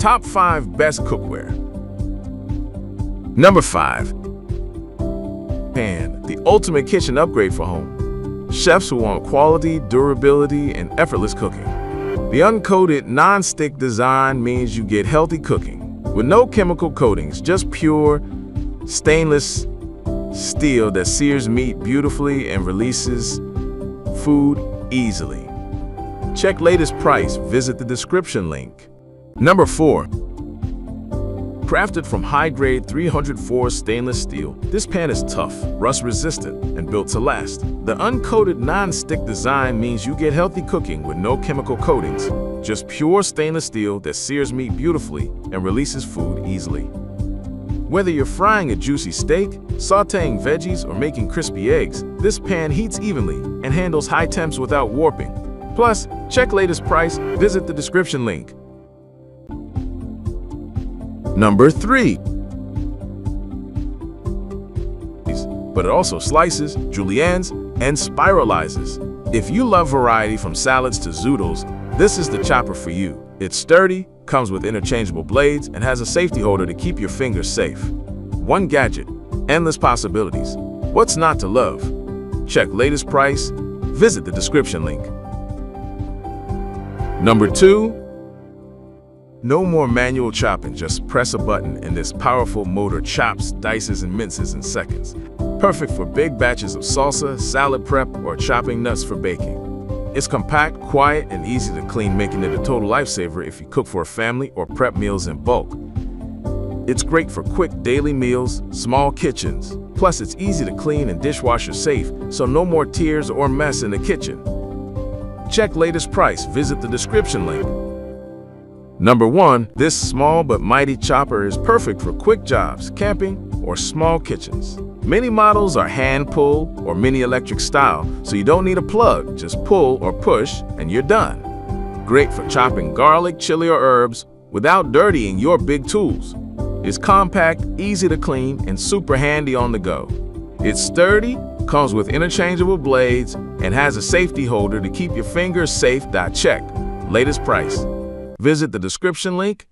Top 5 Best Cookware. Number 5. Pan, the ultimate kitchen upgrade for home. Chefs who want quality, durability, and effortless cooking. The uncoated, non-stick design means you get healthy cooking. With no chemical coatings, just pure stainless steel that sears meat beautifully and releases food easily. Check latest price, visit the description link. Number 4. Crafted from high-grade 304 stainless steel, this pan is tough, rust-resistant, and built to last. The uncoated non-stick design means you get healthy cooking with no chemical coatings, just pure stainless steel that sears meat beautifully and releases food easily. Whether you're frying a juicy steak, sautéing veggies, or making crispy eggs, this pan heats evenly and handles high temps without warping. Plus, check latest price, visit the description link. Number 3. But it also slices, juliennes, and spiralizes. If you love variety from salads to zoodles, this is the chopper for you. It's sturdy, comes with interchangeable blades, and has a safety holder to keep your fingers safe. One gadget, endless possibilities. What's not to love? Check latest price, visit the description link. Number 2. No more manual chopping, just press a button and this powerful motor chops, dices, and minces in seconds. Perfect for big batches of salsa, salad prep, or chopping nuts for baking. It's compact, quiet, and easy to clean, making it a total lifesaver if you cook for a family or prep meals in bulk. It's great for quick daily meals, small kitchens. Plus, it's easy to clean and dishwasher safe, so no more tears or mess in the kitchen. Check latest price, visit the description link. Number 1. This small but mighty chopper is perfect for quick jobs, camping, or small kitchens. Many models are hand-pull or mini-electric style, so you don't need a plug. Just pull or push, and you're done. Great for chopping garlic, chili, or herbs without dirtying your big tools. It's compact, easy to clean, and super handy on the go. It's sturdy, comes with interchangeable blades, and has a safety holder to keep your fingers safe. Check latest price. Visit the description link